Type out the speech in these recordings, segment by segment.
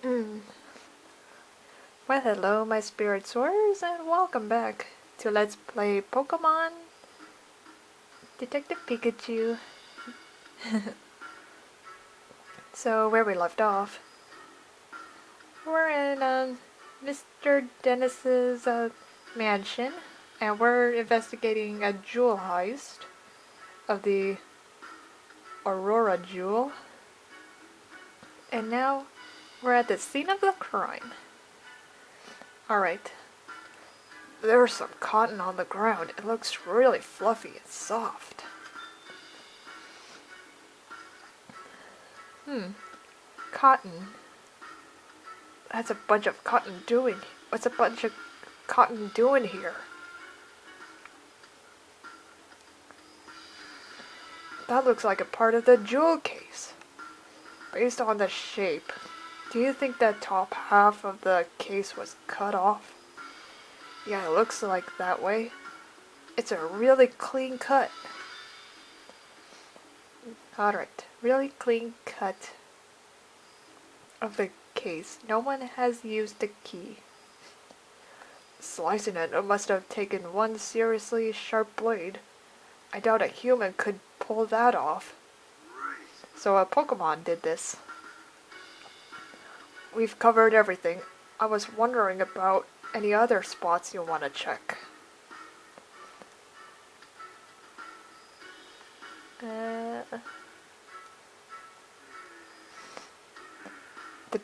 Well, hello my spirit soarers, and welcome back to Let's Play Pokemon Detective Pikachu. So, where we left off, we're in Mr. Dennis's mansion, and we're investigating a jewel heist of the Aurora Jewel. And now, we're at the scene of the crime. Alright. There's some cotton on the ground. It looks really fluffy and soft. Cotton. That's a bunch of cotton doing. What's a bunch of cotton doing here? That looks like a part of the jewel case. Based on the shape, do you think that top half of the case was cut off? Yeah, it looks like that way. It's a really clean cut. Alright, really clean cut of the case. No one has used the key. Slicing it must have taken one seriously sharp blade. I doubt a human could pull that off. So a Pokemon did this. We've covered everything. I was wondering about any other spots you want to check. The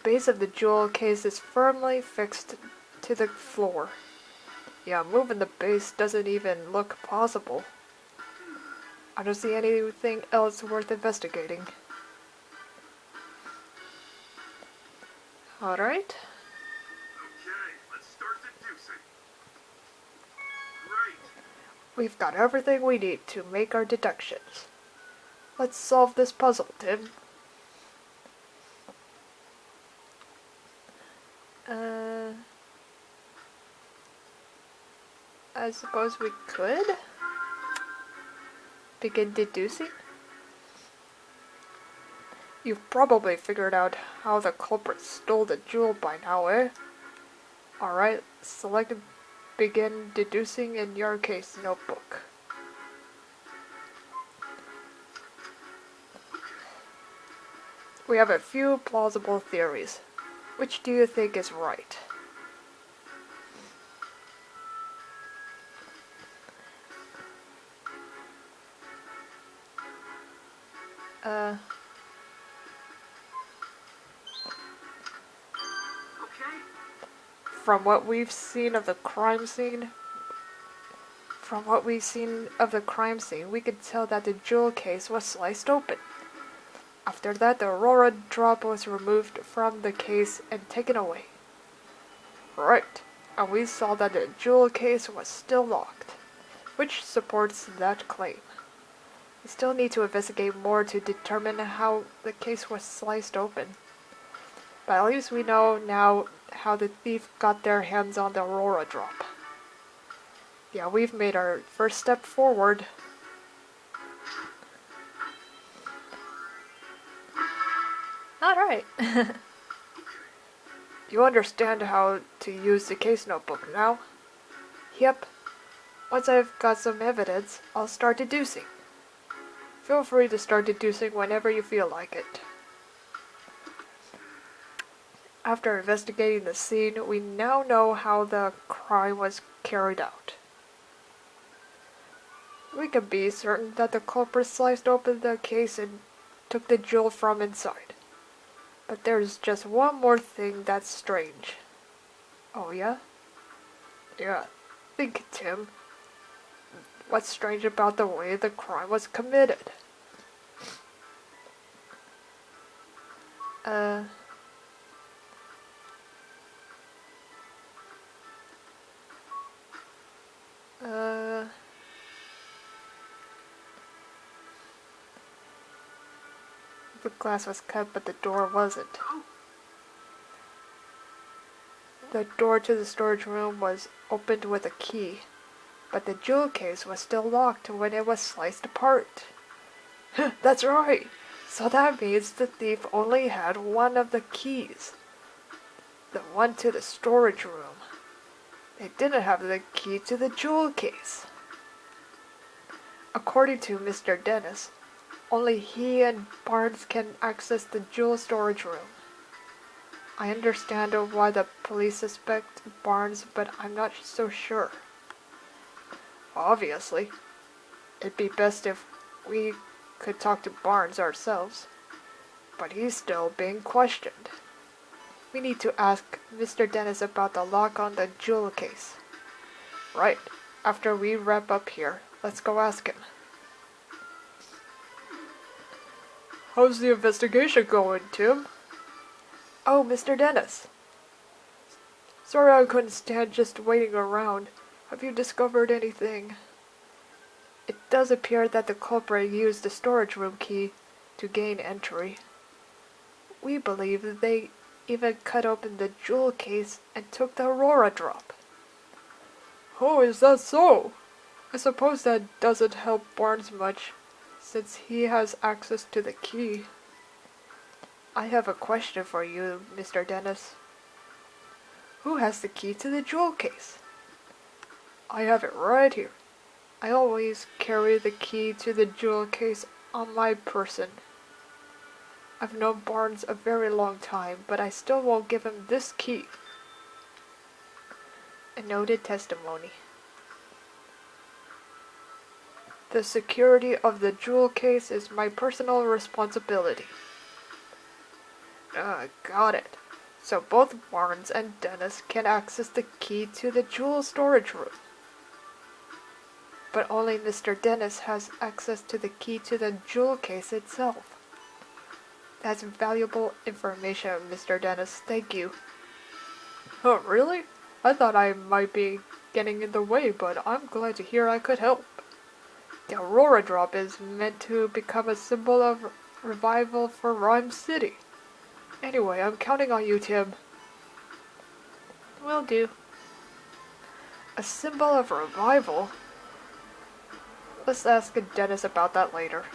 base of the jewel case is firmly fixed to the floor. Yeah, moving the base doesn't even look possible. I don't see anything else worth investigating. Alright. Okay, let's start deducing. Right. We've got everything we need to make our deductions. Let's solve this puzzle, Tim. I suppose we could begin deducing. You've probably figured out how the culprit stole the jewel by now, eh? Alright, select begin deducing in your case notebook. We have a few plausible theories. Which do you think is right? From what we've seen of the crime scene, we could tell that the jewel case was sliced open. After that, the Aurora drop was removed from the case and taken away. Right, and we saw that the jewel case was still locked, which supports that claim. We still need to investigate more to determine how the case was sliced open. But at least we know now how the thief got their hands on the Aurora drop. Yeah, we've made our first step forward. Alright. You understand how to use the case notebook now? Yep. Once I've got some evidence, I'll start deducing. Feel free to start deducing whenever you feel like it. After investigating the scene, we now know how the crime was carried out. We can be certain that the culprit sliced open the case and took the jewel from inside. But there's just one more thing that's strange. Oh yeah? Yeah, think, Tim. What's strange about the way the crime was committed? The glass was cut, but the door wasn't. The door to the storage room was opened with a key, but the jewel case was still locked when it was sliced apart. That's right! So that means the thief only had one of the keys. The one to the storage room. They didn't have the key to the jewel case. According to Mr. Dennis, only he and Barnes can access the jewel storage room. I understand why the police suspect Barnes, but I'm not so sure. Obviously, it'd be best if we could talk to Barnes ourselves, but he's still being questioned. We need to ask Mr. Dennis about the lock on the jewel case. Right, after we wrap up here, let's go ask him. How's the investigation going, Tim? Oh, Mr. Dennis. Sorry I couldn't stand just waiting around. Have you discovered anything? It does appear that the culprit used the storage room key to gain entry. We believe that they even cut open the jewel case and took the Aurora drop. Oh, is that so? I suppose that doesn't help Barnes much, since he has access to the key. I have a question for you, Mr. Dennis. Who has the key to the jewel case? I have it right here. I always carry the key to the jewel case on my person. I've known Barnes a very long time, but I still won't give him this key. A noted testimony. The security of the jewel case is my personal responsibility. Got it. So both Barnes and Dennis can access the key to the jewel storage room. But only Mr. Dennis has access to the key to the jewel case itself. That's valuable information, Mr. Dennis. Thank you. Oh, really? I thought I might be getting in the way, but I'm glad to hear I could help. The Aurora drop is meant to become a symbol of revival for Rhyme City. Anyway, I'm counting on you, Tim. Will do. A symbol of revival? Let's ask Dennis about that later.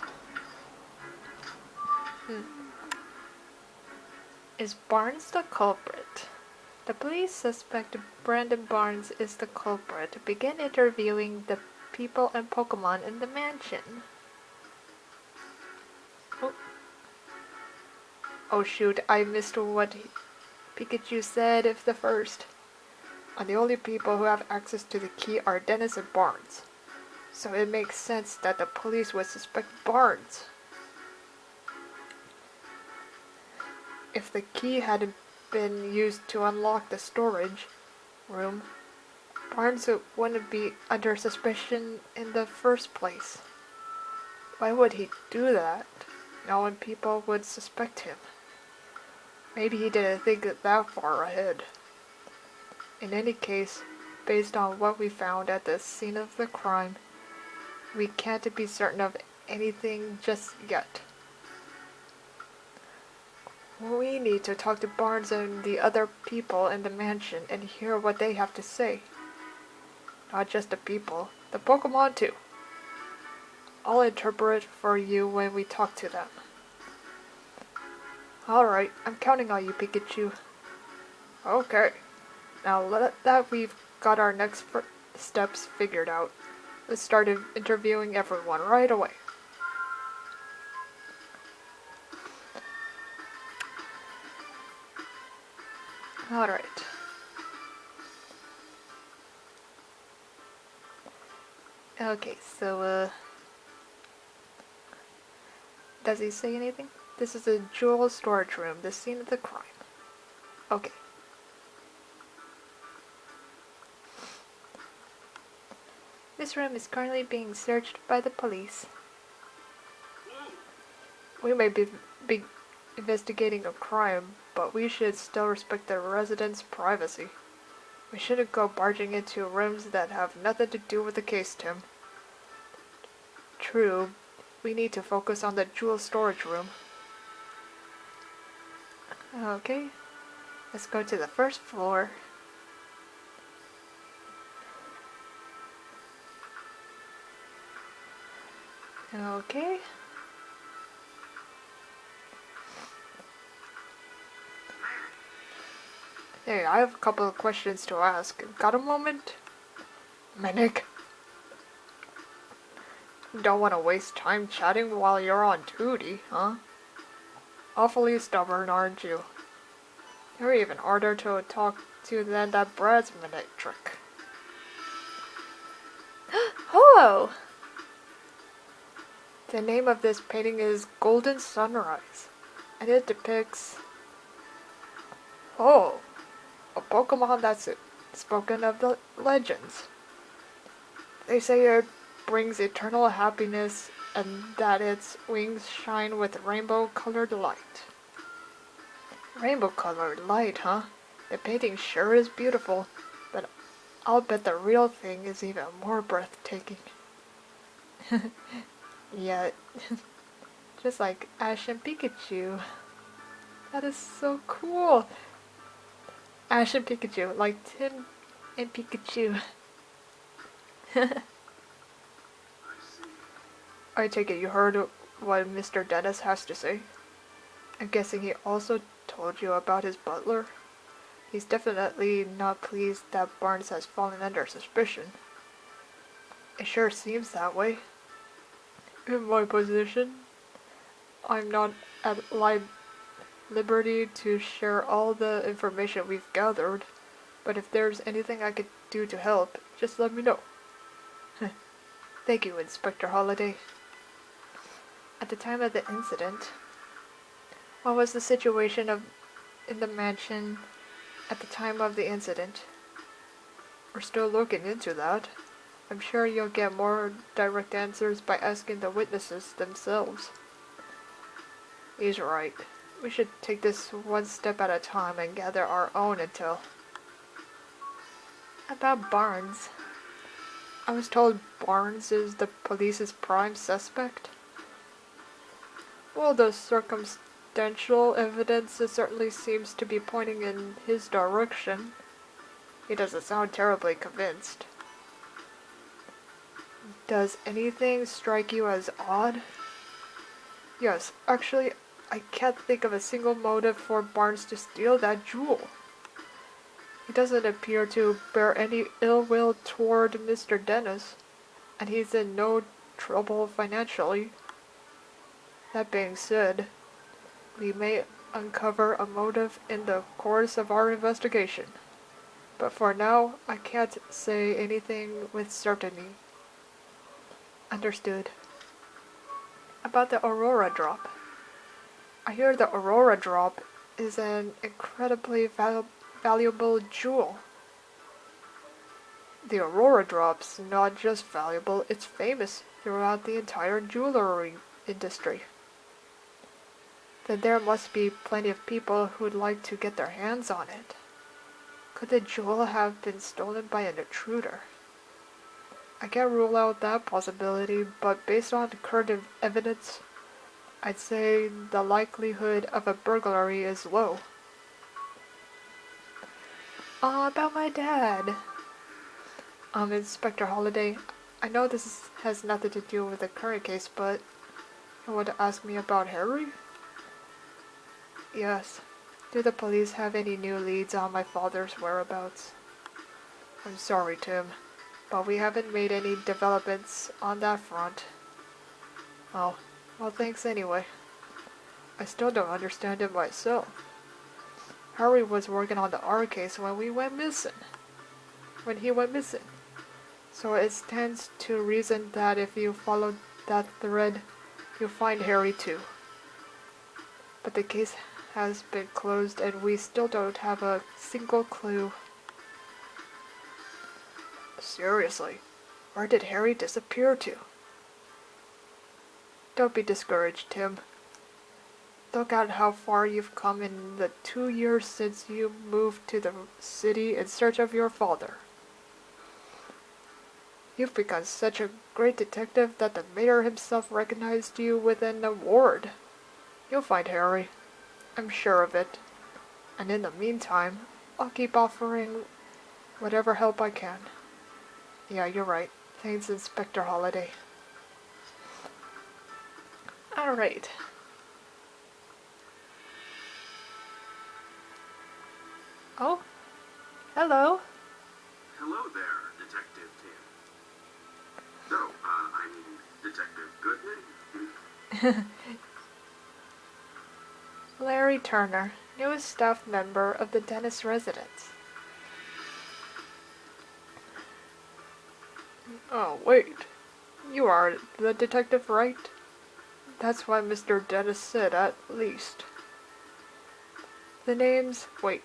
Is Barnes the culprit? The police suspect Brandon Barnes is the culprit. Begin interviewing the people and Pokemon in the mansion. Oh shoot, I missed what Pikachu said if the first. And the only people who have access to the key are Dennis and Barnes. So it makes sense that the police would suspect Barnes. If the key hadn't been used to unlock the storage room, Barnes wouldn't be under suspicion in the first place. Why would he do that, knowing people would suspect him? Maybe he didn't think that far ahead. In any case, based on what we found at the scene of the crime, we can't be certain of anything just yet. We need to talk to Barnes and the other people in the mansion and hear what they have to say. Not just the people, the Pokemon too. I'll interpret for you when we talk to them. Alright, I'm counting on you, Pikachu. Okay. Now that we've got our next steps figured out, let's start interviewing everyone right away. Alright. Okay, so, does he say anything? This is a jewel storage room, the scene of the crime. Okay. This room is currently being searched by the police. We may be investigating a crime, but we should still respect the residents' privacy. We shouldn't go barging into rooms that have nothing to do with the case, Tim. True, we need to focus on the jewel storage room. Okay, let's go to the first floor. Okay. Hey, I have a couple of questions to ask. Got a moment? Manic? Don't want to waste time chatting while you're on duty, huh? Awfully stubborn, aren't you? You're even harder to talk to than that Brad's Manic trick. Hello! The name of this painting is Golden Sunrise, and it depicts... Oh, a Pokemon that's spoken of the legends. They say it brings eternal happiness and that its wings shine with rainbow-colored light. Rainbow-colored light, huh? The painting sure is beautiful, but I'll bet the real thing is even more breathtaking. Yeah, just like Ash and Pikachu. That is so cool. Ash and Pikachu, like Tim and Pikachu. I take it you heard what Mr. Dennis has to say? I'm guessing he also told you about his butler? He's definitely not pleased that Barnes has fallen under suspicion. It sure seems that way. In my position, I'm not at liberty to share all the information we've gathered, but if there's anything I could do to help, just let me know. Thank you, Inspector Holliday. At the time of the incident, what was the situation in the mansion at the time of the incident? We're still looking into that. I'm sure you'll get more direct answers by asking the witnesses themselves. He's right. We should take this one step at a time and gather our own intel. About Barnes. I was told Barnes is the police's prime suspect. Well, the circumstantial evidence certainly seems to be pointing in his direction. He doesn't sound terribly convinced. Does anything strike you as odd? Yes, actually, I can't think of a single motive for Barnes to steal that jewel. He doesn't appear to bear any ill will toward Mr. Dennis, and he's in no trouble financially. That being said, we may uncover a motive in the course of our investigation, but for now, I can't say anything with certainty. Understood. About the Aurora Drop. I hear the Aurora Drop is an incredibly valuable jewel. The Aurora Drop's not just valuable, it's famous throughout the entire jewelry industry. Then there must be plenty of people who'd like to get their hands on it. Could the jewel have been stolen by an intruder? I can't rule out that possibility, but based on the current evidence, I'd say the likelihood of a burglary is low. About my dad. Inspector Holliday, I know this has nothing to do with the current case, but you want to ask me about Harry? Yes. Do the police have any new leads on my father's whereabouts? I'm sorry, Tim, but we haven't made any developments on that front. Oh, well, thanks anyway. I still don't understand it myself. Harry was working on the R case when he went missing. So it stands to reason that if you follow that thread, you'll find Harry too. But the case has been closed and we still don't have a single clue. Seriously, where did Harry disappear to? Don't be discouraged, Tim. Look at how far you've come in the 2 years since you moved to the city in search of your father. You've become such a great detective that the mayor himself recognized you with an award. You'll find Harry. I'm sure of it. And in the meantime, I'll keep offering whatever help I can. Yeah, you're right. Thanks, Inspector Holliday. Alright. Oh, Hello. Hello there, Detective Tim. No, I mean Detective Goodman. Larry Turner, newest staff member of the Dennis residence. Oh, wait. You are the detective, right? That's what Mr. Dennis said, at least. The name's... Wait,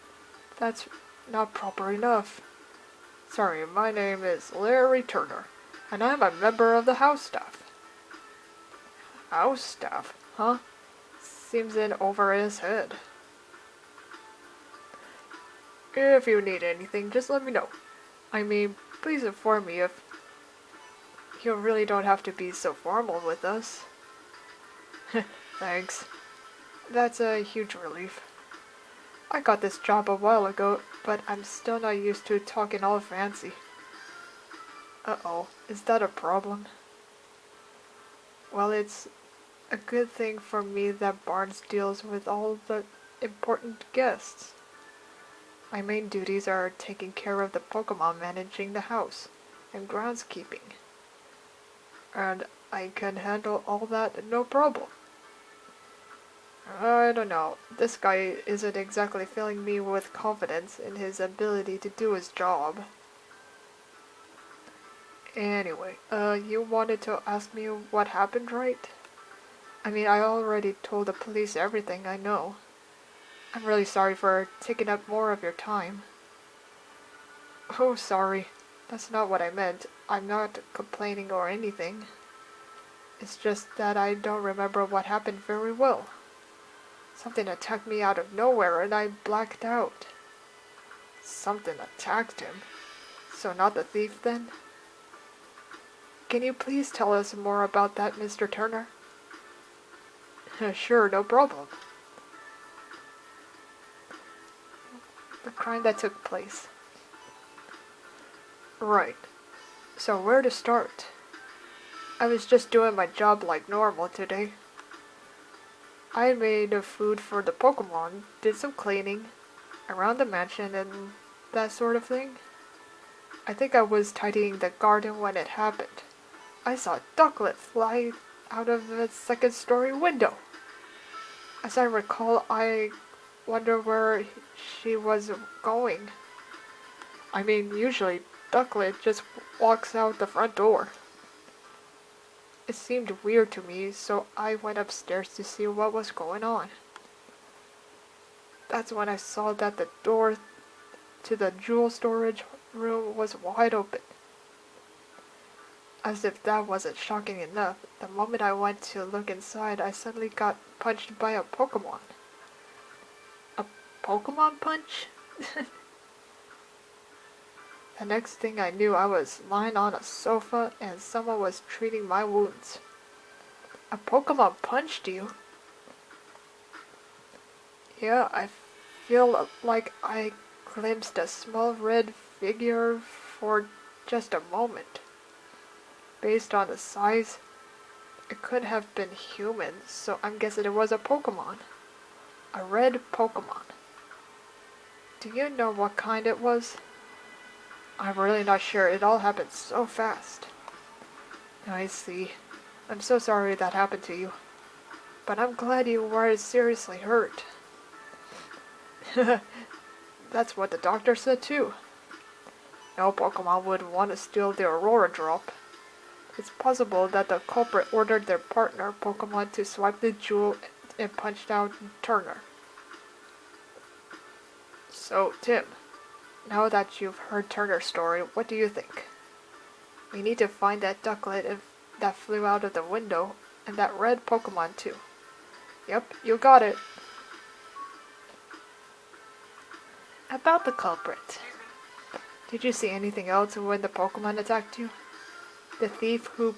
that's not proper enough. Sorry, my name is Larry Turner, and I'm a member of the house staff. House staff? Huh? Seems in over his head. If you need anything, just let me know. I mean, please inform me if... You really don't have to be so formal with us. Thanks. That's a huge relief. I got this job a while ago, but I'm still not used to talking all fancy. Uh-oh, is that a problem? Well, it's a good thing for me that Barnes deals with all the important guests. My main duties are taking care of the Pokemon managing the house and groundskeeping. And I can handle all that no problem. I don't know. This guy isn't exactly filling me with confidence in his ability to do his job. Anyway, you wanted to ask me what happened, right? I mean, I already told the police everything I know. I'm really sorry for taking up more of your time. Oh, sorry. That's not what I meant. I'm not complaining or anything. It's just that I don't remember what happened very well. Something attacked me out of nowhere and I blacked out. Something attacked him? So not the thief then? Can you please tell us more about that, Mr. Turner? Sure, no problem. The crime that took place. Right. So where to start? I was just doing my job like normal today. I made food for the Pokemon, did some cleaning around the mansion and that sort of thing. I think I was tidying the garden when it happened. I saw a ducklet fly out of the second-story window. As I recall, I wonder where she was going. I mean, usually ducklet just walks out the front door. It seemed weird to me, so I went upstairs to see what was going on. That's when I saw that the door to the jewel storage room was wide open. As if that wasn't shocking enough, the moment I went to look inside, I suddenly got punched by a Pokemon. A Pokemon punch? The next thing I knew, I was lying on a sofa and someone was treating my wounds. A Pokemon punched you? Yeah, I feel like I glimpsed a small red figure for just a moment. Based on the size, it could have been human, so I'm guessing it was a Pokemon. A red Pokemon. Do you know what kind it was? I'm really not sure. It all happened so fast. I see. I'm so sorry that happened to you. But I'm glad you weren't seriously hurt. That's what the doctor said too. No Pokemon would want to steal the Aurora Drop. It's possible that the culprit ordered their partner Pokemon to swipe the jewel and punched out Turner. So, Tim, now that you've heard Turner's story, what do you think? We need to find that ducklet that flew out of the window, and that red Pokemon too. Yep, you got it. About the culprit. Did you see anything else when the Pokemon attacked you? The thief who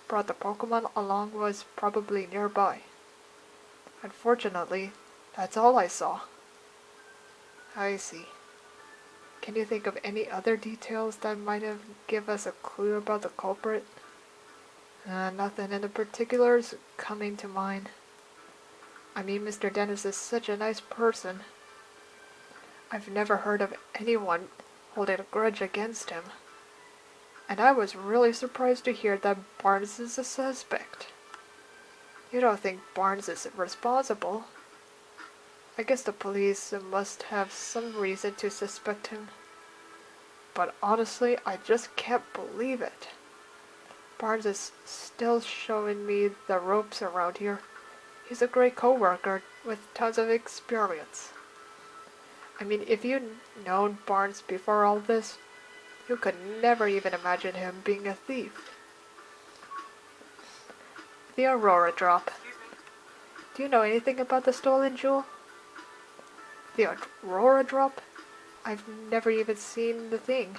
brought the Pokemon along was probably nearby. Unfortunately, that's all I saw. I see. Can you think of any other details that might have give us a clue about the culprit? Nothing in particular is coming to mind. I mean, Mr. Dennis is such a nice person. I've never heard of anyone holding a grudge against him. And I was really surprised to hear that Barnes is a suspect. You don't think Barnes is responsible? I guess the police must have some reason to suspect him. But honestly, I just can't believe it. Barnes is still showing me the ropes around here. He's a great co-worker with tons of experience. I mean, if you'd known Barnes before all this, you could never even imagine him being a thief. The Aurora drop. Do you know anything about the stolen jewel? The Aurora drop? I've never even seen the thing.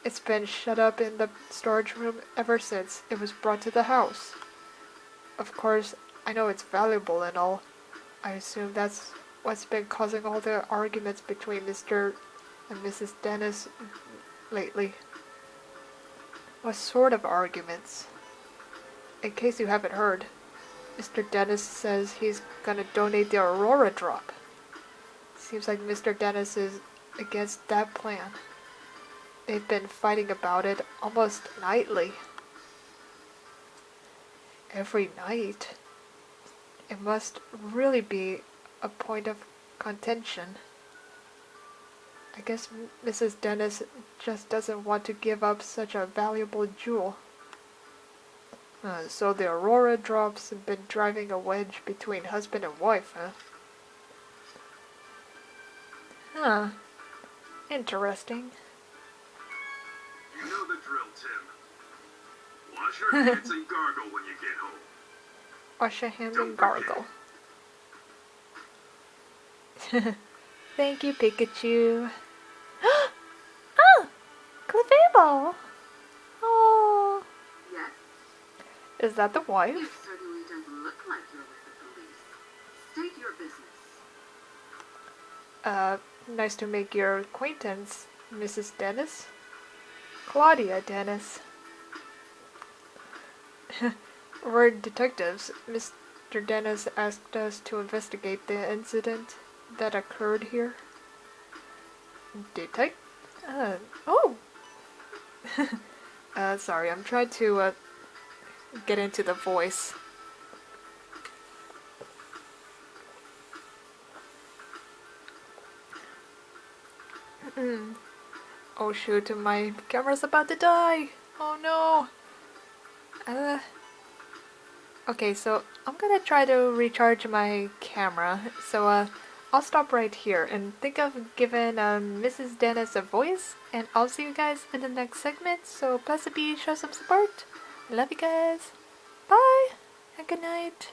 It's been shut up in the storage room ever since it was brought to the house. Of course, I know it's valuable and all. I assume that's what's been causing all the arguments between Mr. and Mrs. Dennis lately. What sort of arguments? In case you haven't heard, Mr. Dennis says he's gonna donate the Aurora drop. Seems like Mr. Dennis is against that plan. They've been fighting about it almost nightly. Every night? It must really be a point of contention. I guess Mrs. Dennis just doesn't want to give up such a valuable jewel. So the Aurora drops have been driving a wedge between husband and wife, huh? Huh. Interesting. You know the drill, Tim. Wash your hands and gargle when you get home. Wash your hands Don't and gargle. Thank you, Pikachu. Oh! Clefable! Oh! Yes, Is that the you wife? certainly don't look like you're with the police. State your business. Nice to make your acquaintance, Mrs. Dennis. Claudia Dennis. We're detectives. Mr. Dennis asked us to investigate the incident that occurred here. Oh! Sorry, I'm trying to, get into the voice. Oh shoot, my camera's about to die! Oh no! Okay, so I'm gonna try to recharge my camera, so I'll stop right here and think of giving Mrs. Dennis a voice, and I'll see you guys in the next segment, so please be show some support. I love you guys. Bye, and good night.